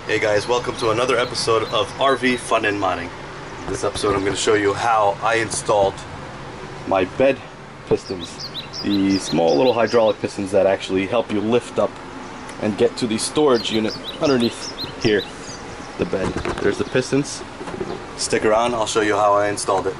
Hey guys, welcome to another episode of RV Fun and Modding. In this episode I'm going to show you how I installed my bed pistons. The small little hydraulic pistons that actually help you lift up and get to the storage unit underneath here, the bed. There's the pistons. Stick around, I'll show you how I installed it.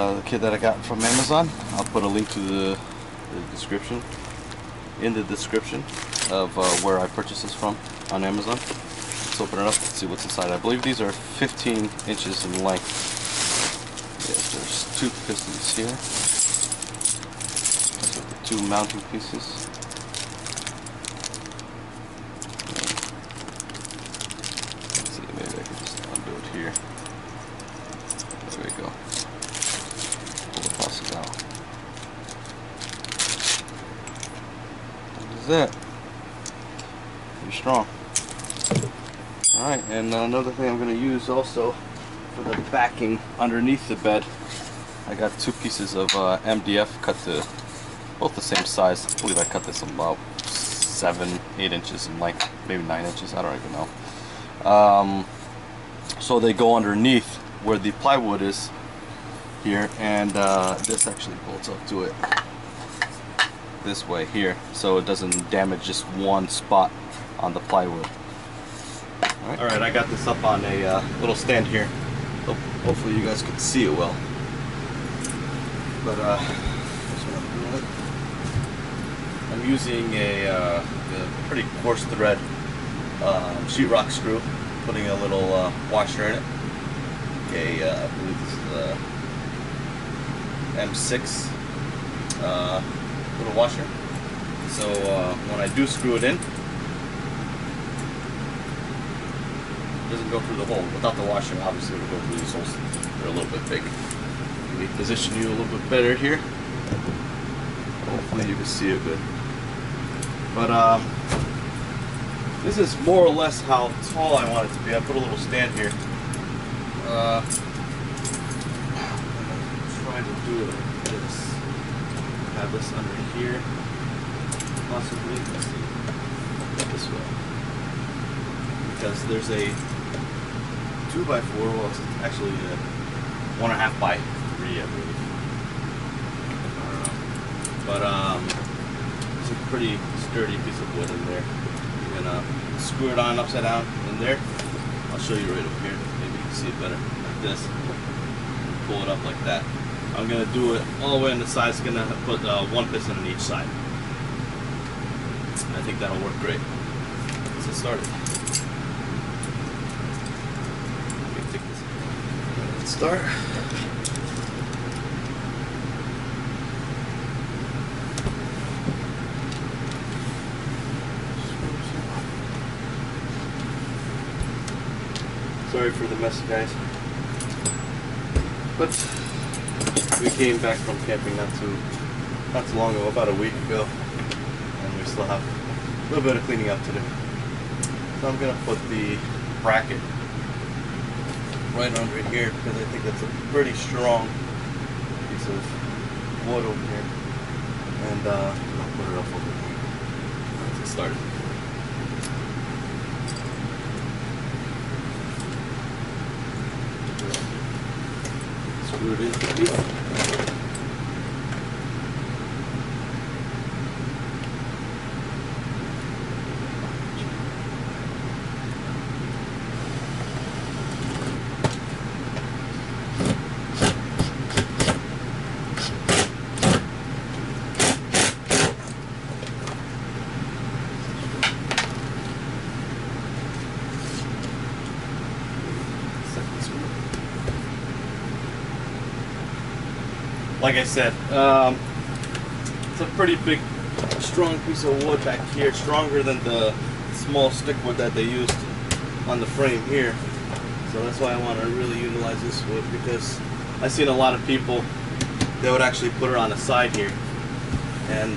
The kit that I got from Amazon. I'll put a link to the description, in the description of where I purchased this from on Amazon. Let's open it up and see what's inside. I believe these are 15 inches in length. Yes, there's two pistons here. So the two mounting pieces. Let's see, maybe I can just undo it here. There we go. Out. That is it. Pretty strong. Alright, and another thing I'm going to use also for the backing underneath the bed, I got two pieces of MDF cut to both the same size. I believe I cut this about 7-8 inches in length, maybe 9 inches, I don't even know. So they go underneath where the plywood is here, and this actually bolts up to it this way here, so it doesn't damage just one spot on the plywood. Alright, I got this up on a little stand here. Hopefully you guys can see it well. But I'm using a pretty coarse thread sheetrock screw, putting a little washer in it. Okay, I believe this is M6 little washer. So when I do screw it in, it doesn't go through the hole. Without the washer, obviously it will go through these holes. They're a little bit big. Let me position you a little bit better here. Hopefully you can see it good. But this is more or less how tall I want it to be. I put a little stand here. To do it like this. Have this under here, possibly. Let's see, this way, because there's a 2x4. Well, it's actually a 1.5 by 3, I believe. But it's a pretty sturdy piece of wood in there. You're gonna screw it on upside down in there. I'll show you right over here. Maybe you can see it better like this. Pull it up like that. I'm going to do it all the way on the sides. I'm going to put one piston on each side. I think that'll work great. Let's get started. Let me take this. Let's start. Sorry for the mess, guys. But we came back from camping not too long ago, about a week ago, and we still have a little bit of cleaning up to do. So I'm gonna put the bracket right under here because I think that's a pretty strong piece of wood over here, and I'll put it up over here. Let's get started. Screw it into the piece. like I said, It's a pretty big, strong piece of wood back here, stronger than the small stick wood that they used on the frame here. So that's why I want to really utilize this wood, because I've seen a lot of people, they would actually put her on the side here, and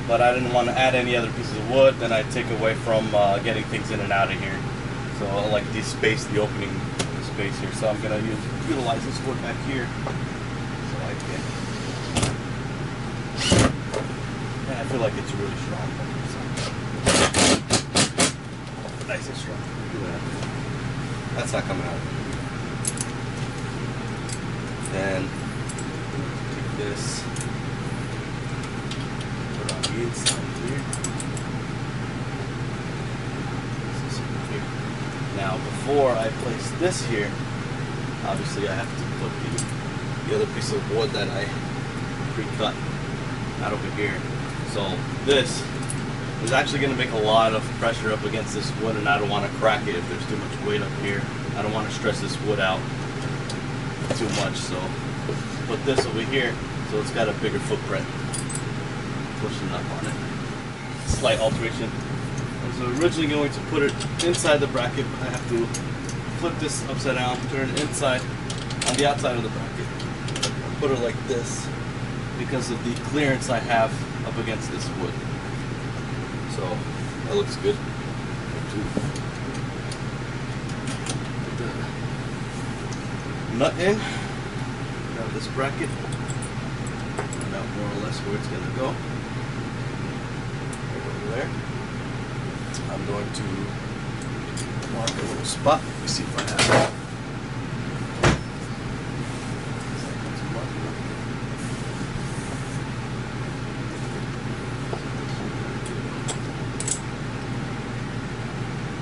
but I didn't want to add any other pieces of wood, then I'd take away from getting things in and out of here. So I like the space, the opening space here. So I'm gonna utilize this wood back here, so I can. And I feel like it's really strong. Nice and strong. Look at that. That's not coming out. Then take this, put it on the inside here. This is here. Now, before I place this here, obviously I have to put the other piece of wood that I pre-cut out over here. So this is actually going to make a lot of pressure up against this wood, and I don't want to crack it if there's too much weight up here. I don't want to stress this wood out too much, so put this over here so it's got a bigger footprint pushing up on it. Slight alteration. I was originally going to put it inside the bracket, but I have to flip this upside down, turn it inside on the outside of the bracket, put it like this because of the clearance I have up against this wood. So that looks good. Put the nut in, grab this bracket, find out more or less where it's going to go. Right over there. I'm going to mark a little spot. Let me see if I have it.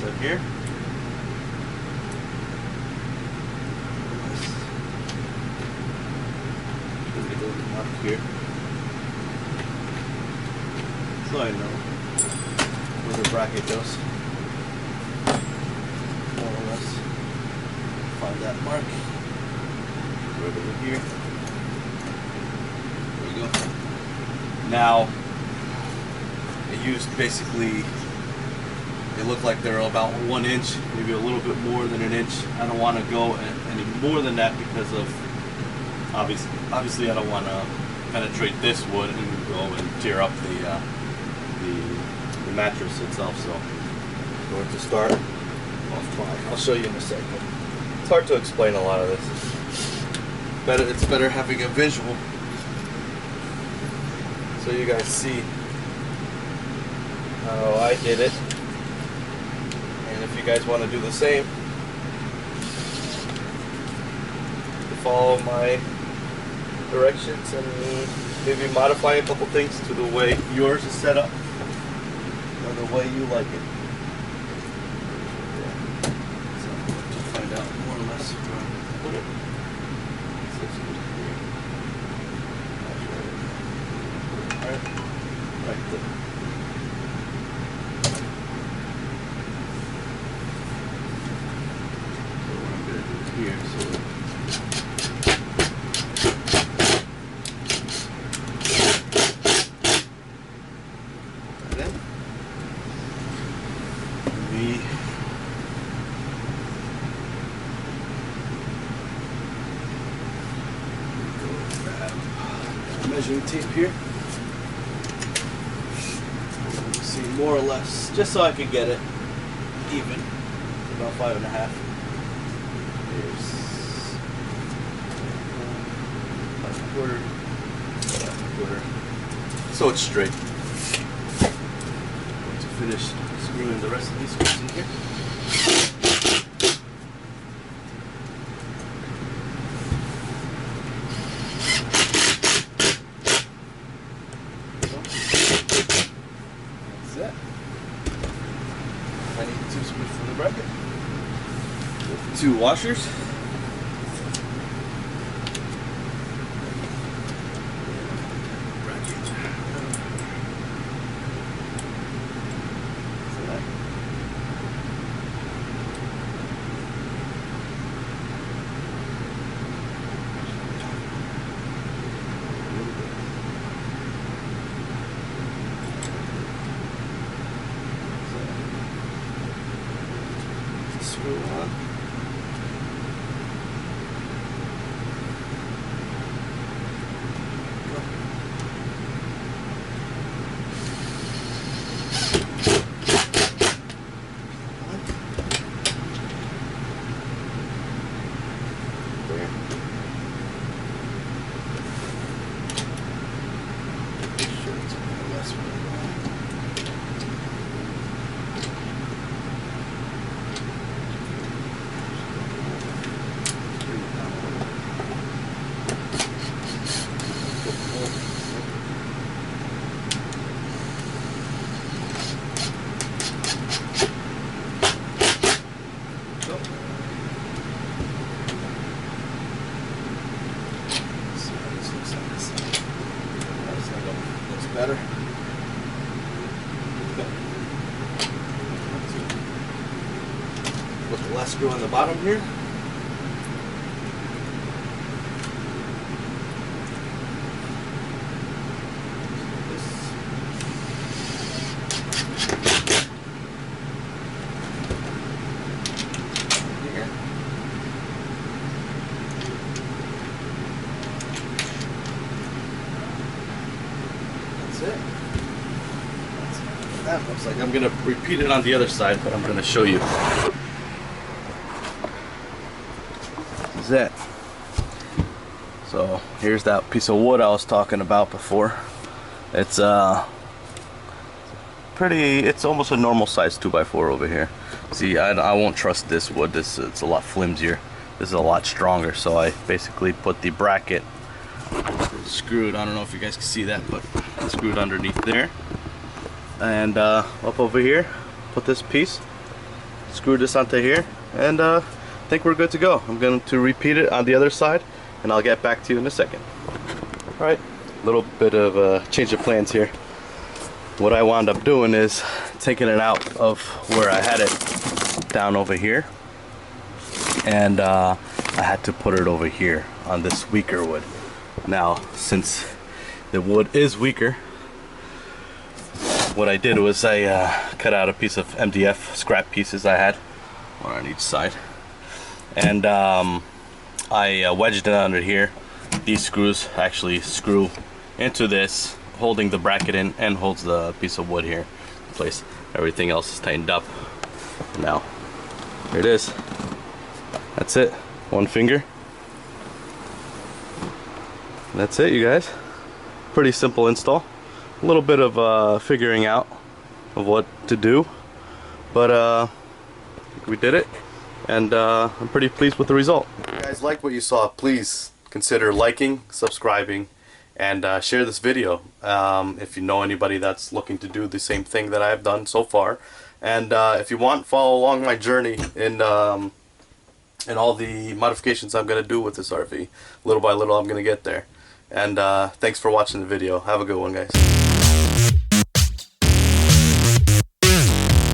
Right here. Make a little mark here, so I know where the bracket goes. More or less. Find that mark. Right over here. There we go. Now, I used basically, they look like they're about 1 inch, maybe a little bit more than 1 inch. I don't want to go any more than that because of, obviously I don't want to penetrate this wood and go and tear up the mattress itself. So I'm going to start off fine. I'll show you in a second. It's hard to explain a lot of this. It's better having a visual so you guys see how I did it. And if you guys want to do the same, to follow my directions and maybe modify a couple things to the way yours is set up or the way you like it. So to find out more or less where I'm going to put it. Alright, right there. So what I'm going to do is here, so measuring tape here. See, more or less, just so I could get it even, about 5.5. Here's 5 1/4, so it's straight. I'm going to finish screwing the rest of these screws in here. I need 2 screws for the bracket. 2 washers. Bracket. screw on. Better. Put the last screw on the bottom here. That looks like I'm gonna repeat it on the other side, but I'm gonna show you. This is it. So here's that piece of wood I was talking about before. It's it's almost a normal size 2x4 over here. See, I won't trust this wood. It's a lot flimsier. This is a lot stronger. So I basically put the bracket screwed. I don't know if you guys can see that, but screwed underneath there. And up over here, put this piece, screw this onto here, and I think we're good to go. I'm going to repeat it on the other side, and I'll get back to you in a second. Alright, a little bit of a change of plans here. What I wound up doing is taking it out of where I had it down over here, and I had to put it over here on this weaker wood. Now, since the wood is weaker, what I did was I cut out a piece of MDF scrap pieces I had, one on each side, and I wedged it under here. These screws actually screw into this, holding the bracket in, and holds the piece of wood here in place. Everything else is tightened up. Now, here it is. That's it. One finger. That's it, you guys. Pretty simple install. A little bit of figuring out of what to do, but I think we did it, and I'm pretty pleased with the result. If you guys like what you saw, please consider liking, subscribing, and share this video if you know anybody that's looking to do the same thing that I've done so far. And if you want, follow along my journey in all the modifications I'm going to do with this RV. Little by little I'm going to get there. And thanks for watching the video. Have a good one, guys.